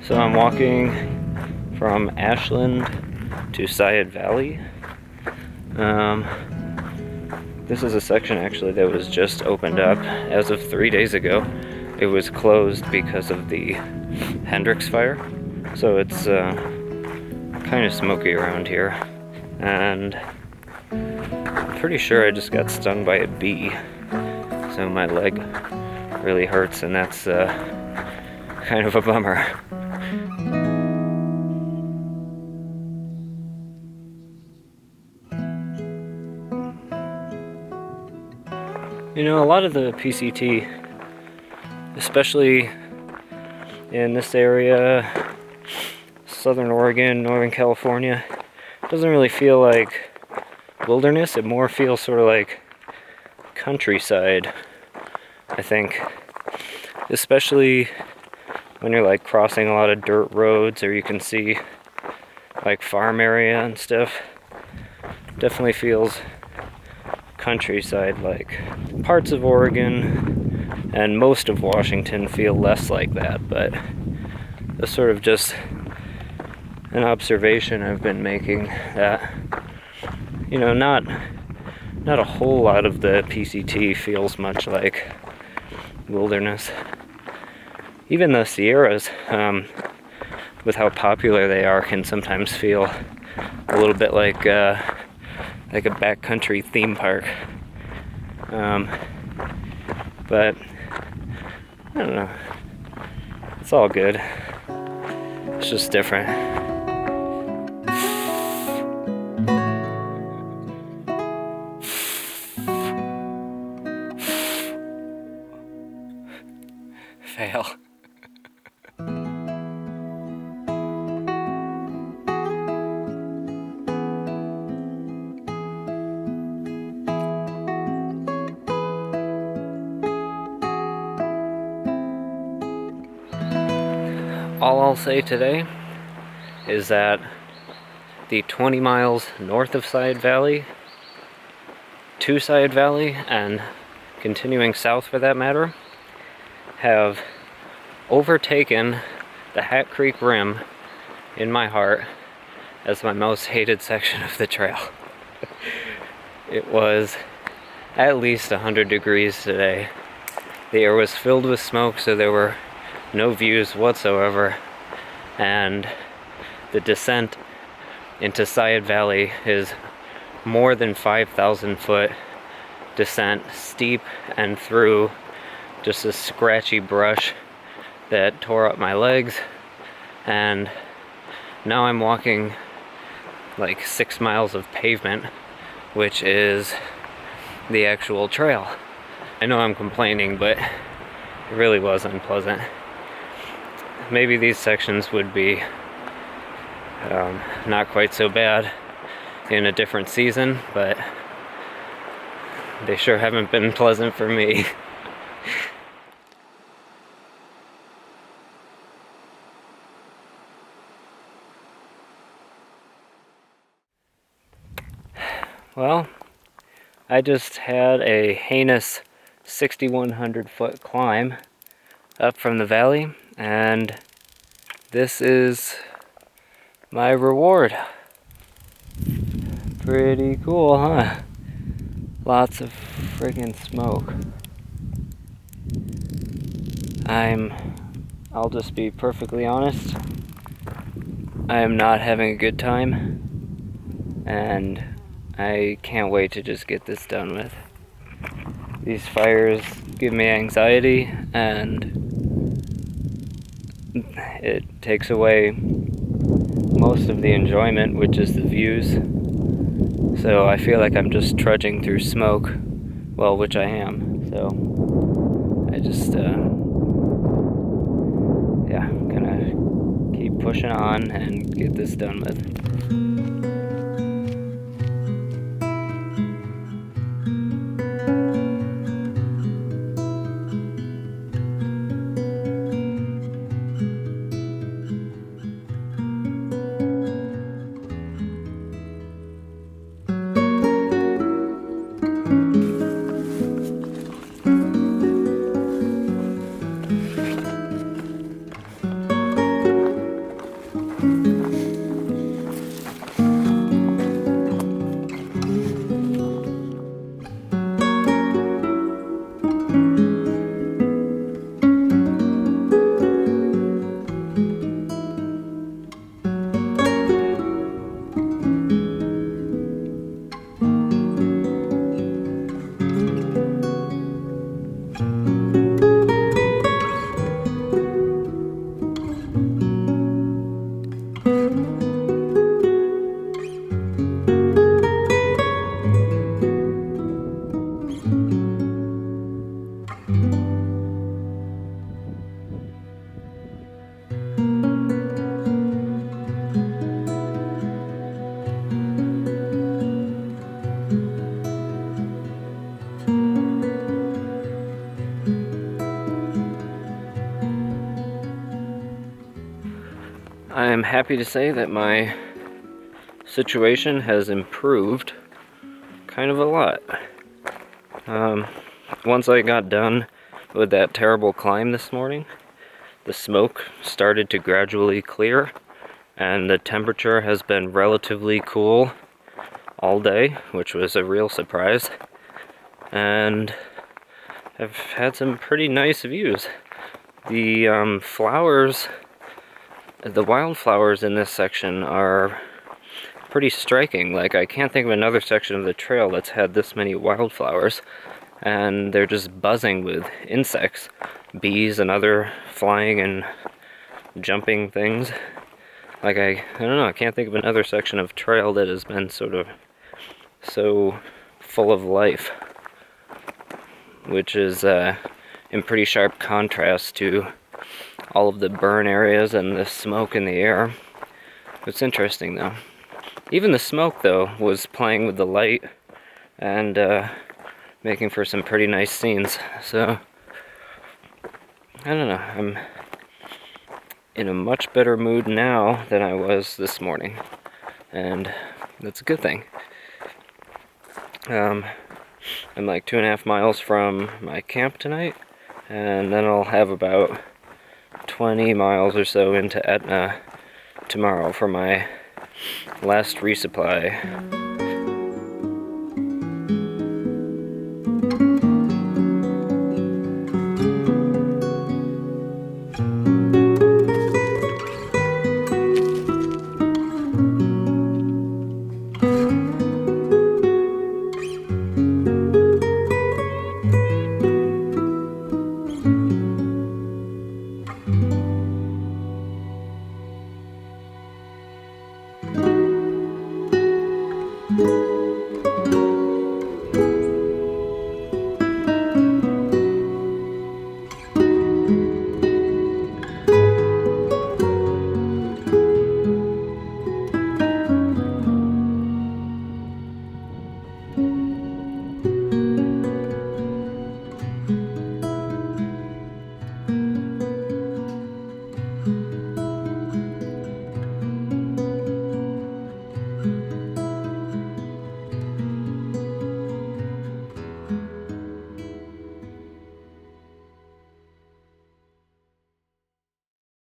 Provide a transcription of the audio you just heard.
So I'm walking from Ashland to Sayed Valley. This is a section actually that was just opened up as of 3 days ago. It was closed because of the Hendrix fire, so it's kind of smoky around here, and I'm pretty sure I just got stung by a bee, so my leg really hurts, and that's kind of a bummer. You know, a lot of the PCT, especially in this area, Southern Oregon, Northern California, doesn't really feel like wilderness. It more feels sort of like countryside, I think. Especially when you're like crossing a lot of dirt roads, or you can see like farm area and stuff. Definitely feels countryside like. Parts of Oregon and most of Washington feel less like that, but that's sort of just an observation I've been making, that, you know, not a whole lot of the PCT feels much like wilderness. Even the Sierras, with how popular they are, can sometimes feel a little bit like a backcountry theme park. But I don't know. It's all good. It's just different. Fail. All I'll say today is that the 20 miles north of Sayed Valley to Sayed Valley, and continuing south for that matter, have overtaken the Hat Creek Rim in my heart as my most hated section of the trail. It was at least 100 degrees today. The air was filled with smoke, so there were no views whatsoever, and the descent into Sayed Valley is more than 5,000 foot descent, steep and through just a scratchy brush that tore up my legs, and now I'm walking like 6 miles of pavement, which is the actual trail. I know I'm complaining, but it really was unpleasant. Maybe these sections would be not quite so bad in a different season, but they sure haven't been pleasant for me. Well, I just had a heinous 6,100 foot climb up from the valley, and this is my reward. Pretty cool, huh? Lots of friggin' smoke. I'll just be perfectly honest, I am not having a good time, and I can't wait to just get this done with. These fires give me anxiety, and it takes away most of the enjoyment, which is the views. So I feel like I'm just trudging through smoke, well, which I am. So I just, yeah, I'm gonna keep pushing on and get this done with. I'm happy to say that my situation has improved kind of a lot. Once I got done with that terrible climb this morning, the smoke started to gradually clear, and the temperature has been relatively cool all day, which was a real surprise. And I've had some pretty nice views. The flowers, the wildflowers in this section are pretty striking. Like, I can't think of another section of the trail that's had this many wildflowers, and they're just buzzing with insects, bees and other flying and jumping things. Like, I don't know, I can't think of another section of trail that has been sort of so full of life, which is in pretty sharp contrast to all of the burn areas and the smoke in the air. It's interesting though. Even the smoke though was playing with the light and making for some pretty nice scenes. So I don't know, I'm in a much better mood now than I was this morning, and that's a good thing. I'm like 2.5 miles from my camp tonight, and then I'll have about 20 miles or so into Etna tomorrow for my last resupply.